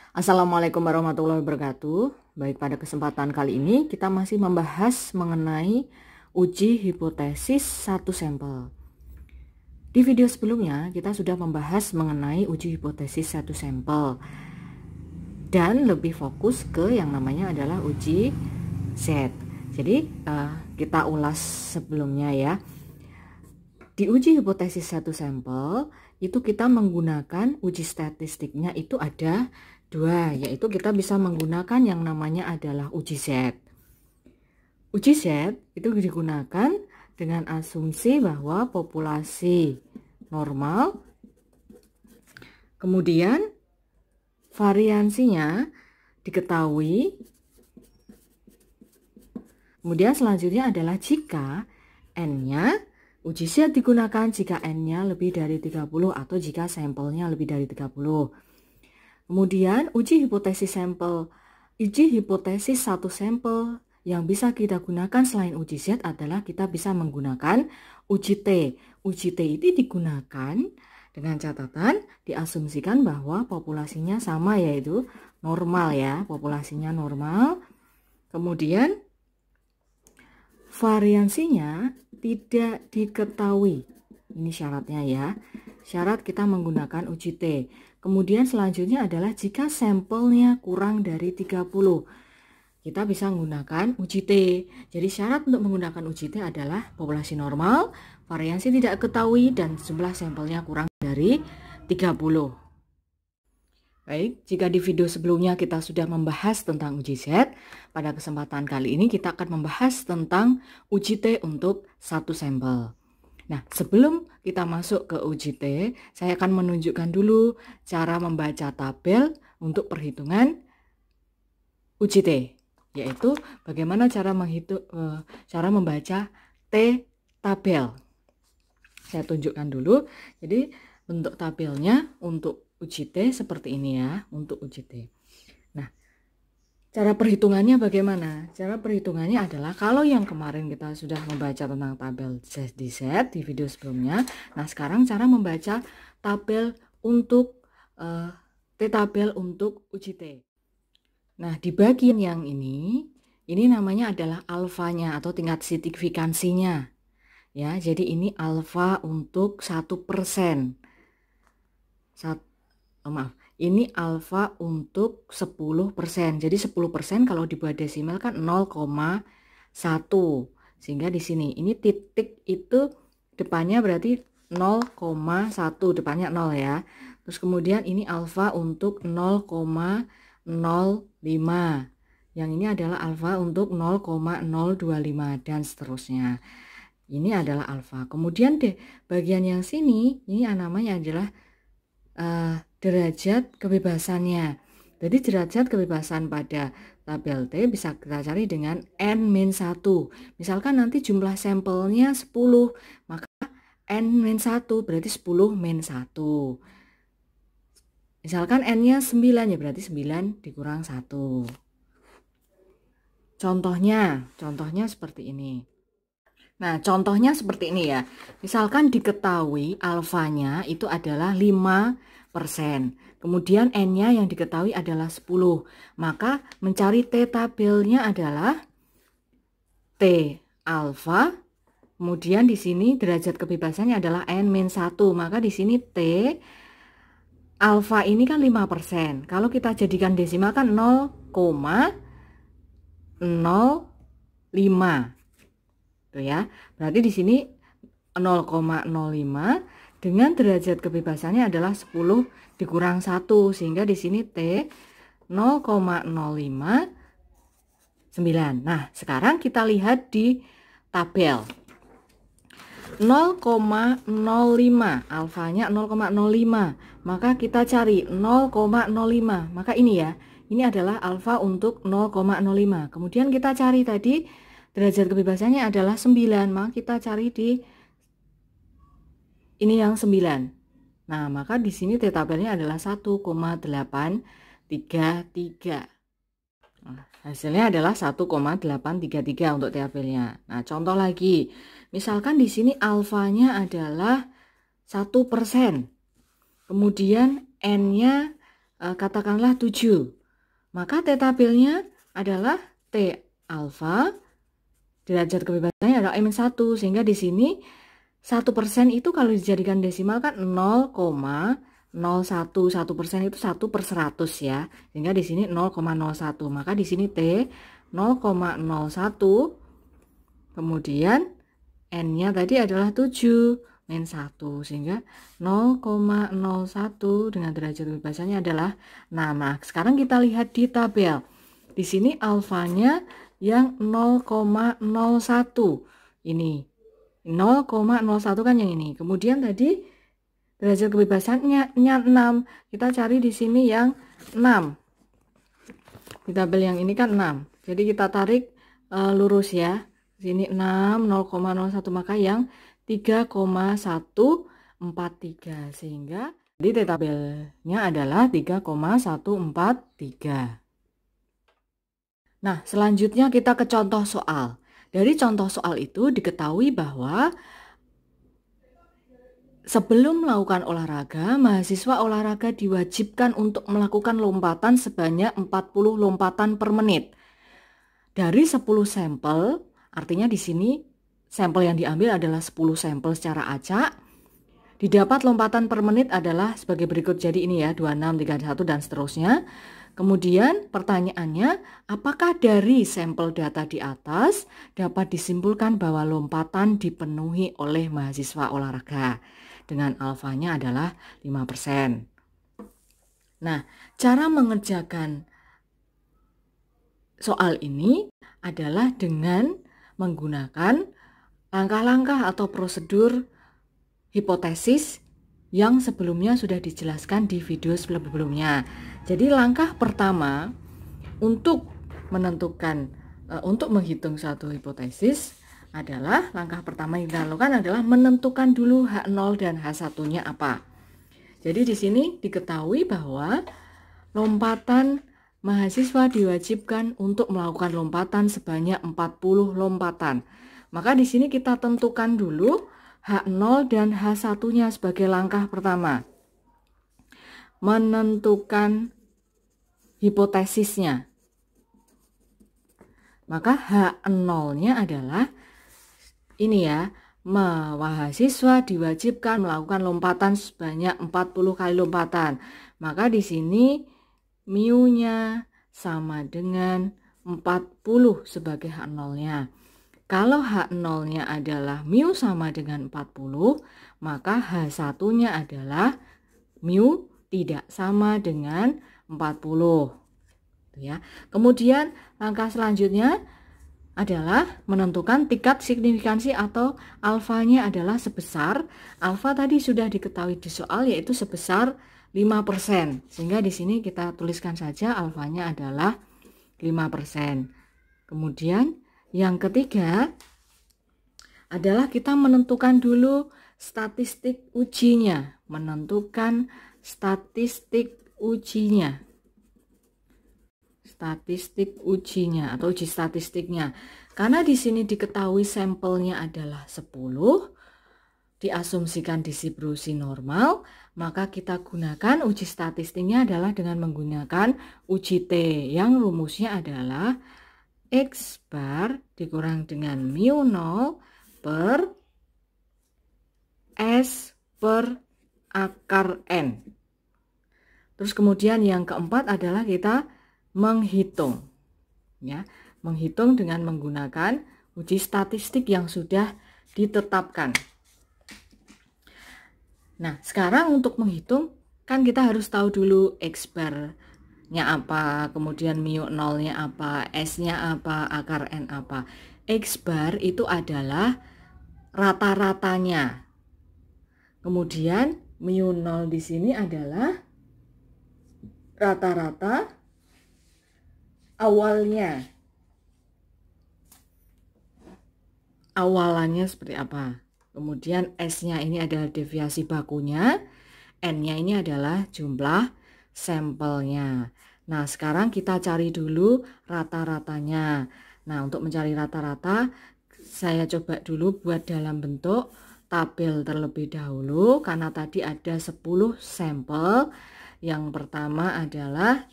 Assalamualaikum warahmatullahi wabarakatuh. Baik, pada kesempatan kali ini kita masih membahas mengenai uji hipotesis satu sampel. Di video sebelumnya kita sudah membahas mengenai uji hipotesis satu sampel dan lebih fokus ke yang namanya adalah uji Z. Jadi kita ulas sebelumnya ya. Di uji hipotesis satu sampel itu kita menggunakan uji statistiknya itu ada dua, yaitu kita bisa menggunakan yang namanya adalah uji Z. Uji Z itu digunakan dengan asumsi bahwa populasi normal, kemudian variansinya diketahui, kemudian selanjutnya adalah jika N-nya, uji Z digunakan jika N-nya lebih dari 30 atau jika sampelnya lebih dari 30. Kemudian uji hipotesis satu sampel yang bisa kita gunakan selain uji Z adalah kita bisa menggunakan uji T. Uji T itu digunakan dengan catatan diasumsikan bahwa populasinya sama, yaitu normal ya, populasinya normal. Kemudian variansinya tidak diketahui. Ini syaratnya ya. Syarat kita menggunakan uji T. Kemudian selanjutnya adalah jika sampelnya kurang dari 30. Kita bisa menggunakan uji T. Jadi syarat untuk menggunakan uji T adalah populasi normal, variansi tidak ketahui, dan jumlah sampelnya kurang dari 30. Baik, jika di video sebelumnya kita sudah membahas tentang uji Z, pada kesempatan kali ini kita akan membahas tentang uji T untuk satu sampel. Nah, sebelum kita masuk ke uji T, saya akan menunjukkan dulu cara membaca tabel untuk perhitungan uji T, yaitu bagaimana cara membaca T tabel. Saya tunjukkan dulu. Jadi, bentuk tabelnya untuk uji T seperti ini ya, untuk uji T. Nah, cara perhitungannya bagaimana? Cara perhitungannya adalah kalau yang kemarin kita sudah membaca tentang tabel Z di video sebelumnya. Nah, sekarang cara membaca tabel untuk T-tabel untuk uji T. Nah, di bagian yang ini namanya adalah alfanya atau tingkat signifikansinya. Ya, jadi ini alfa untuk 1%. Ini alfa untuk 10%. Jadi 10% kalau dibuat desimal kan 0,1. Sehingga di sini ini titik itu depannya berarti 0,1, depannya 0 ya. Terus kemudian ini alfa untuk 0,05. Yang ini adalah alfa untuk 0,025 dan seterusnya. Ini adalah alfa. Kemudian bagian yang sini ini namanya adalah derajat kebebasannya. Jadi derajat kebebasan pada tabel T bisa kita cari dengan N-1. Misalkan nanti jumlah sampelnya 10, maka N-1 berarti 10-1. Misalkan N-nya 9, ya berarti 9 dikurang 1. Contohnya seperti ini. Nah, contohnya seperti ini ya. Misalkan diketahui alfanya itu adalah 5%. Kemudian N-nya yang diketahui adalah 10. Maka mencari T tabelnya adalah T alfa. Kemudian di sini derajat kebebasannya adalah N-1. Maka di sini T alfa ini kan 5%. Kalau kita jadikan desimal kan 0,05. Tuh ya, berarti di sini 0,05 dengan derajat kebebasannya adalah 10 dikurang 1, sehingga di sini T 0,059. Nah, sekarang kita lihat di tabel 0,05, alfanya 0,05, maka kita cari 0,05, maka ini ya, ini adalah alfa untuk 0,05. Kemudian kita cari tadi derajat kebebasannya adalah 9, maka kita cari di ini yang 9. Nah, maka di sini T tabelnya adalah 1,833. Nah, hasilnya adalah 1,833 untuk T tabelnya. Nah, contoh lagi. Misalkan di sini alfanya adalah 1%. Kemudian N-nya katakanlah 7. Maka T tabelnya adalah T alfa, derajat kebebasannya adalah M1, sehingga di sini 1% itu kalau dijadikan desimal kan 0,01. 1% itu 1/100 ya. Sehingga di sini 0,01. Maka di sini T 0,01. Kemudian N-nya tadi adalah 7 min 1, sehingga 0,01 dengan derajat kebebasannya adalah 6. Nah, sekarang kita lihat di tabel. Di sini alfanya yang 0,01. Ini 0,01 kan yang ini. Kemudian tadi derajat kebebasannya 6. Kita cari di sini yang 6. Di tabel yang ini kan 6. Jadi kita tarik lurus ya. Sini 6, 0,01, maka yang 3,143, sehingga di tabelnya adalah 3,143. Nah, selanjutnya kita ke contoh soal. Dari contoh soal itu diketahui bahwa sebelum melakukan olahraga, mahasiswa olahraga diwajibkan untuk melakukan lompatan sebanyak 40 lompatan per menit. Dari 10 sampel, artinya di sini sampel yang diambil adalah 10 sampel secara acak. Didapat lompatan per menit adalah sebagai berikut. Jadi ini ya, 26, 31 dan seterusnya. Kemudian pertanyaannya, apakah dari sampel data di atas dapat disimpulkan bahwa lompatan dipenuhi oleh mahasiswa olahraga? Dengan alfanya adalah 5%. Nah, cara mengerjakan soal ini adalah dengan menggunakan langkah-langkah atau prosedur hipotesis yang sebelumnya sudah dijelaskan di video sebelumnya. Jadi langkah pertama untuk menentukan, untuk menghitung suatu hipotesis adalah langkah pertama yang kita lakukan adalah menentukan dulu H0 dan H1-nya apa. Jadi di sini diketahui bahwa lompatan mahasiswa diwajibkan untuk melakukan lompatan sebanyak 40 lompatan. Maka di sini kita tentukan dulu H0 dan H1-nya sebagai langkah pertama. Menentukan hipotesisnya. Maka H0-nya adalah ini ya, mahasiswa diwajibkan melakukan lompatan sebanyak 40 kali lompatan. Maka di sini mu-nya sama dengan 40 sebagai H0-nya. Kalau H0-nya adalah mu sama dengan 40, maka H1-nya adalah mu tidak sama dengan 40. Ya. Kemudian langkah selanjutnya adalah menentukan tingkat signifikansi atau alfanya adalah sebesar, alfa tadi sudah diketahui di soal yaitu sebesar 5%. Sehingga di sini kita tuliskan saja alfanya adalah 5%. Kemudian yang ketiga adalah kita menentukan dulu statistik ujinya. Menentukan statistik ujinya. Statistik ujinya atau uji statistiknya. Karena di sini diketahui sampelnya adalah 10, diasumsikan distribusi normal, maka kita gunakan uji statistiknya adalah dengan menggunakan uji T yang rumusnya adalah X bar dikurang dengan mu 0 per S per akar N. Terus kemudian yang keempat adalah kita menghitung. Ya, menghitung dengan menggunakan uji statistik yang sudah ditetapkan. Nah, sekarang untuk menghitung kan kita harus tahu dulu X bar-nya apa, kemudian mu 0-nya apa, S-nya apa, akar N apa. X bar itu adalah rata-ratanya. Kemudian mu 0 di sini adalah rata-rata awalnya. Awalannya seperti apa? Kemudian S-nya ini adalah deviasi bakunya, N-nya ini adalah jumlah sampelnya. Nah, sekarang kita cari dulu rata-ratanya. Nah, untuk mencari rata-rata, saya coba dulu buat dalam bentuk tabel terlebih dahulu, karena tadi ada 10 sampel. Yang pertama adalah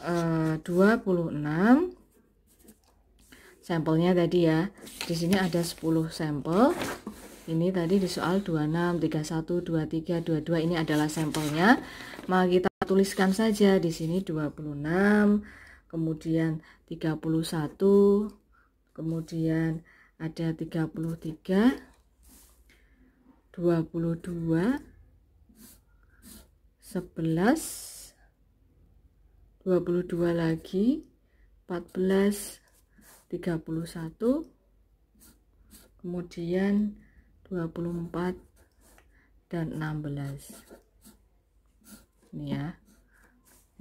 26 sampelnya tadi ya. Di sini ada 10 sampel. Ini tadi di soal 26, 31, 23, 22 ini adalah sampelnya. Maka kita tuliskan saja di sini 26, kemudian 31, kemudian ada 33, 22, 11, 22 lagi, 14, 31, kemudian 24 dan 16. Ini ya,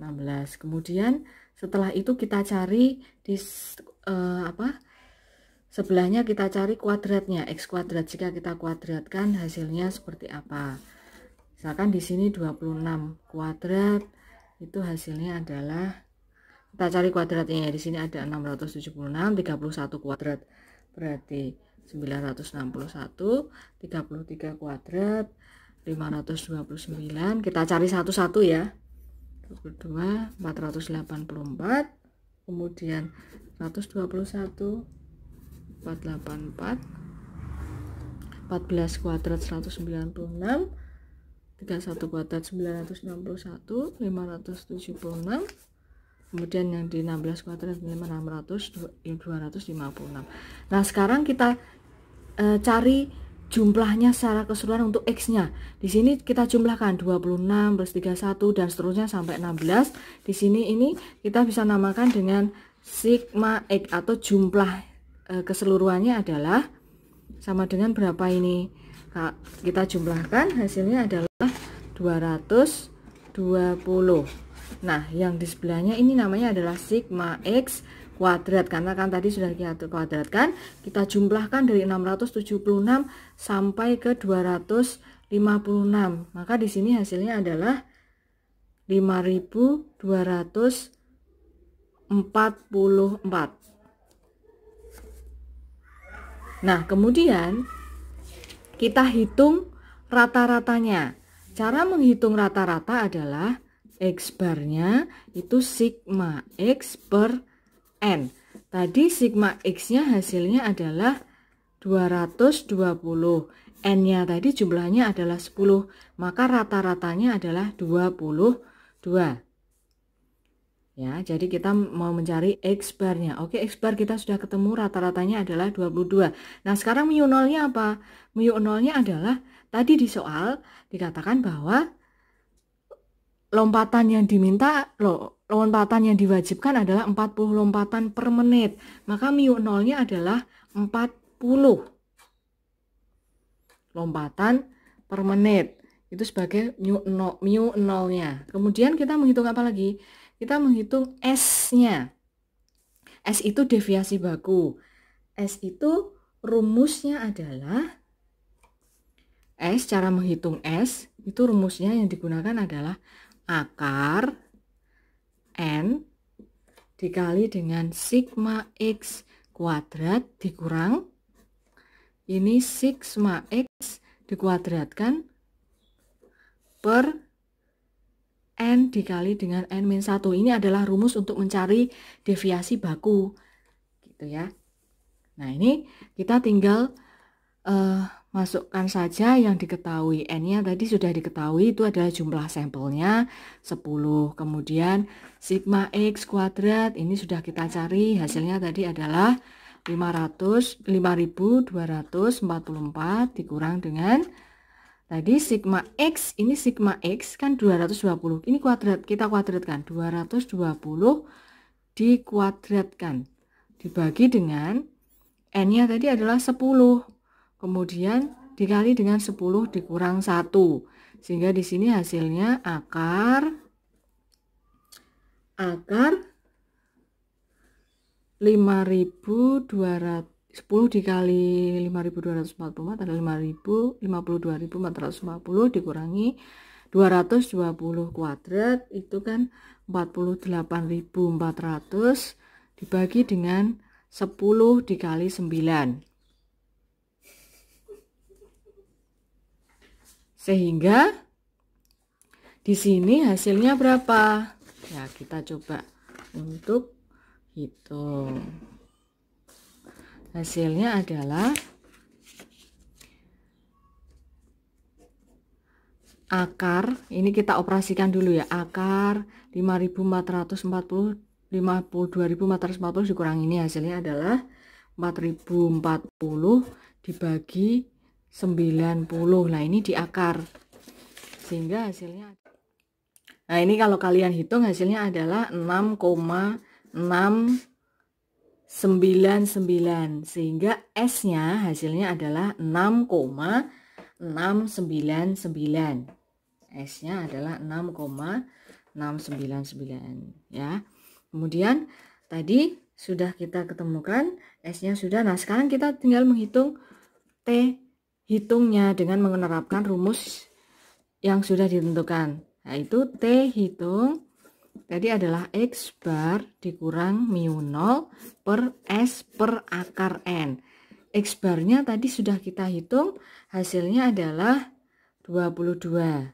16. Kemudian setelah itu kita cari di sebelahnya, kita cari kuadratnya, x kuadrat. Jika kita kuadratkan hasilnya seperti apa? Misalkan di sini 26 kuadrat, itu hasilnya adalah, kita cari kuadratnya ya. Di sini ada 676, 31 kuadrat berarti 961, 33 kuadrat 529. Kita cari satu-satu ya. 22, 484, kemudian 121, 484, 14 kuadrat 196, 31 kuadrat 961, 576, kemudian yang di 16 kuadrat 256. Nah sekarang kita cari jumlahnya secara keseluruhan untuk x-nya. Di sini kita jumlahkan 26 plus 31 dan seterusnya sampai 16. Di sini ini kita bisa namakan dengan sigma x, atau jumlah keseluruhannya adalah sama dengan berapa ini? Kita jumlahkan hasilnya adalah 220. Nah, yang di sebelahnya ini namanya adalah sigma x kuadrat, karena kan tadi sudah kita kuadratkan. Kita jumlahkan dari 676 sampai ke 256. Maka di sini hasilnya adalah 5244. Nah, kemudian kita hitung rata-ratanya. Cara menghitung rata-rata adalah X barnya itu sigma X per N. Tadi sigma X-nya hasilnya adalah 220. N-nya tadi jumlahnya adalah 10. Maka rata-ratanya adalah 22. Ya, jadi kita mau mencari X barnya. Oke, X bar kita sudah ketemu, rata-ratanya adalah 22. Nah, sekarang mu nolnya apa? Mu nolnya adalah tadi di soal dikatakan bahwa lompatan yang diminta, lompatan yang diwajibkan adalah 40 lompatan per menit. Maka mu nolnya adalah 40 lompatan per menit. Itu sebagai mu nolnya. Kemudian kita menghitung apa lagi? Kita menghitung S-nya. S itu deviasi baku. S itu rumusnya adalah S, cara menghitung S itu rumusnya yang digunakan adalah akar N dikali dengan sigma X kuadrat dikurang ini sigma X dikuadratkan per N dikali dengan N-1. Ini adalah rumus untuk mencari deviasi baku gitu ya. Nah, ini kita tinggal masukkan saja yang diketahui. N-nya tadi sudah diketahui, itu adalah jumlah sampelnya 10. Kemudian sigma X kuadrat ini sudah kita cari, hasilnya tadi adalah 5244 dikurang dengan tadi sigma X, ini sigma X kan 220. Ini kuadrat, kita kuadratkan 220 dikuadratkan dibagi dengan N-nya tadi adalah 10. Kemudian dikali dengan 10 dikurang 1. Sehingga di sini hasilnya akar 5200, 10 dikali 5244 adalah 52.440 dikurangi 220 kuadrat itu kan 48.400 dibagi dengan 10 dikali 9. Sehingga Di sini hasilnya berapa? Ya, kita coba untuk hitung. Hasilnya adalah akar, ini kita operasikan dulu ya. Akar 5440 52.440 dikurangi, ini hasilnya adalah 4040 dibagi 90. Nah, ini di akar. Sehingga hasilnya, nah ini kalau kalian hitung hasilnya adalah 6,699, sehingga S-nya hasilnya adalah 6,699. S-nya adalah 6,699 ya. Kemudian tadi sudah kita ketemukan S-nya sudah. Nah, sekarang kita tinggal menghitung T hitungnya dengan menerapkan rumus yang sudah ditentukan. Yaitu T hitung tadi adalah X bar dikurang mu 0 per S per akar N. X barnya tadi sudah kita hitung, hasilnya adalah 22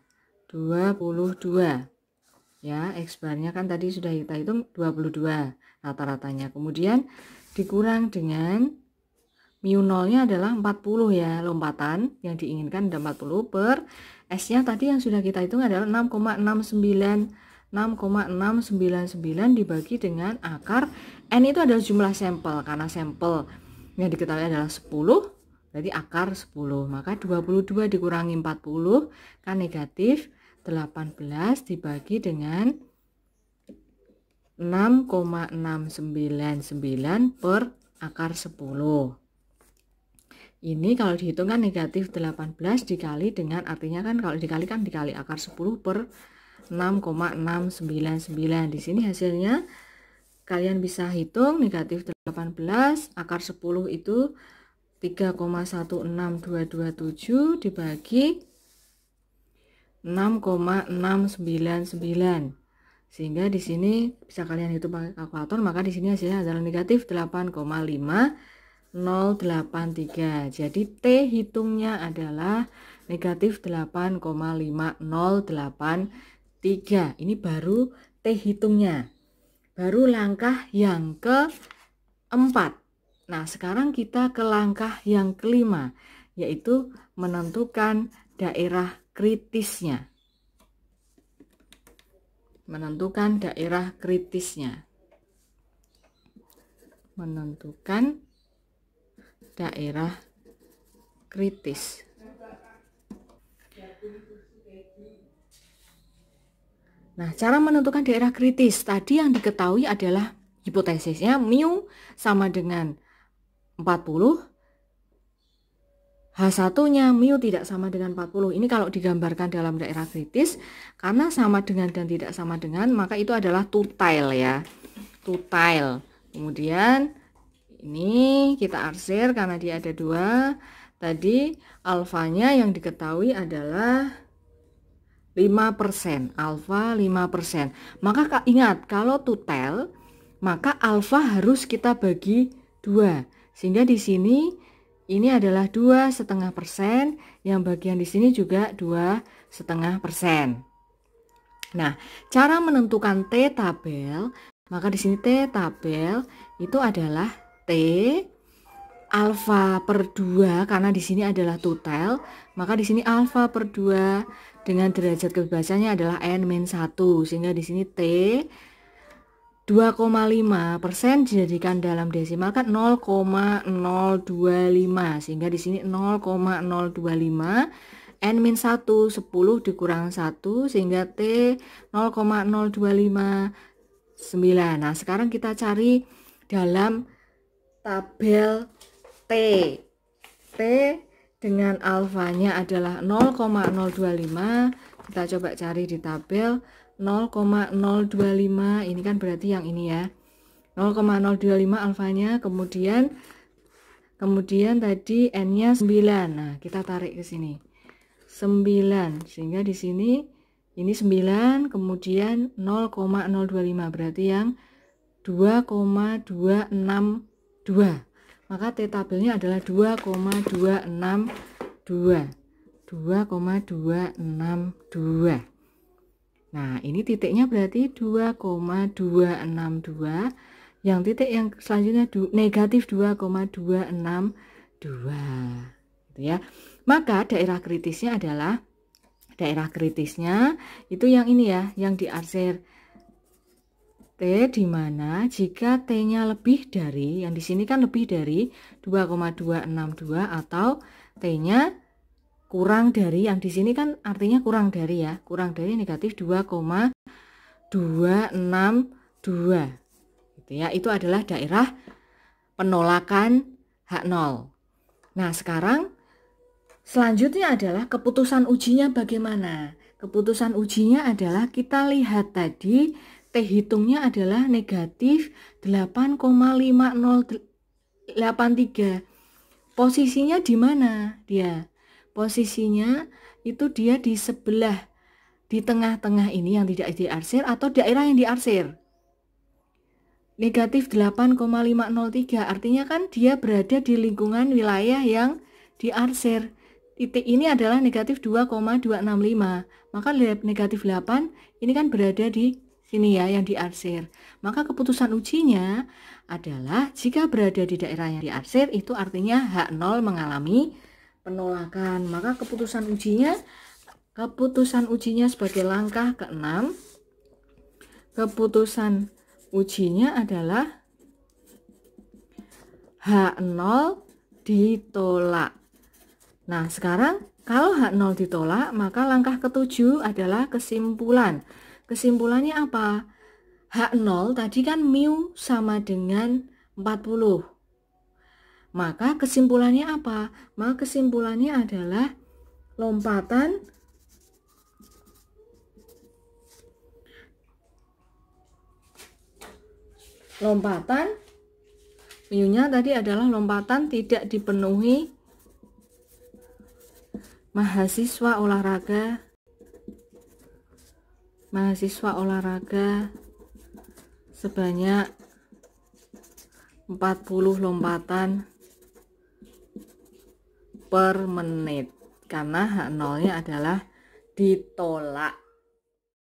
ya. X barnya kan tadi sudah kita hitung 22 rata-ratanya. Kemudian dikurang dengan mu 0 nya adalah 40 ya, lompatan yang diinginkan ada 40 per S nya tadi yang sudah kita hitung adalah 6,699 dibagi dengan akar N itu adalah jumlah sampel. Karena sampel yang diketahui adalah 10, berarti akar 10. Maka 22 dikurangi 40 kan negatif 18 dibagi dengan 6,699 per akar 10. Ini kalau dihitung kan negatif 18 dikali dengan, artinya kan kalau dikali kan dikali akar 10 per 6,699. Di sini hasilnya kalian bisa hitung negatif 18 akar 10 itu 3,16227 dibagi 6,699. Sehingga di sini bisa kalian hitung pakai kalkulator, maka di sini hasilnya adalah negatif 8,5083. Jadi T hitungnya adalah negatif 8,5083. Ini baru T hitungnya. Baru langkah yang keempat. Nah, sekarang kita ke langkah yang kelima, yaitu menentukan daerah kritisnya. Menentukan daerah kritisnya. Menentukan daerah kritis. Nah, cara menentukan daerah kritis tadi yang diketahui adalah hipotesisnya mu sama dengan 40, H1-nya mu tidak sama dengan 40. Ini kalau digambarkan dalam daerah kritis, karena sama dengan dan tidak sama dengan, maka itu adalah tutile ya. Tutile. Kemudian ini kita arsir karena dia ada 2. Tadi alfanya yang diketahui adalah 5%, alfa 5%. Maka ingat, kalau tutile, maka alfa harus kita bagi 2. Sehingga di sini ini adalah 2,5%, yang bagian di sini juga 2,5%. Nah, cara menentukan T tabel, maka di sini T tabel itu adalah T alfa per 2, karena di sini adalah tutile, maka di sini alfa per 2 dengan derajat kebebasannya adalah N-1, sehingga di sini T 2,5% dijadikan dalam desimal kan 0,025, sehingga di sini 0,025 N-1 10 dikurang 1 sehingga T 0,025 9. Nah, sekarang kita cari dalam tabel T. T dengan alfanya adalah 0,025. Kita coba cari di tabel 0,025, ini kan berarti yang ini ya, 0,025 alfanya, kemudian tadi n-nya 9. Nah, kita tarik ke sini 9, sehingga di sini ini 9, kemudian 0,025 berarti yang 2,262. Maka T tabelnya adalah 2,262. Nah, ini titiknya berarti 2,262. Yang titik yang selanjutnya negatif 2,262. Gitu ya. Maka daerah kritisnya itu yang ini ya, yang diarsir T, di mana jika T-nya lebih dari, yang di sini kan lebih dari 2,262 atau T-nya kurang dari, yang di sini kan artinya kurang dari ya, kurang dari negatif 2,262 gitu ya. Itu adalah daerah penolakan H0. Nah, sekarang selanjutnya adalah keputusan ujinya bagaimana? Keputusan ujinya adalah kita lihat tadi T hitungnya adalah negatif 8,5083. Posisinya di mana dia? Posisinya itu dia di sebelah, di tengah-tengah ini yang tidak diarsir atau daerah yang diarsir. Negatif 8,503 artinya kan dia berada di lingkungan wilayah yang diarsir. Titik ini adalah negatif 2,265. Maka negatif 8 ini kan berada di sini ya, yang diarsir. Maka keputusan ujinya adalah jika berada di daerah yang diarsir itu artinya H0 mengalami penolakan. Maka keputusan ujinya sebagai langkah ke-6. Keputusan ujinya adalah H0 ditolak. Nah, sekarang kalau H0 ditolak, maka langkah ke-7 adalah kesimpulan. Kesimpulannya apa? H0 tadi kan mu sama dengan 40. Maka kesimpulannya apa? Maka kesimpulannya adalah lompatan mu-nya tadi adalah lompatan tidak dipenuhi mahasiswa olahraga sebanyak 40 lompatan per menit, karena H0-nya adalah ditolak.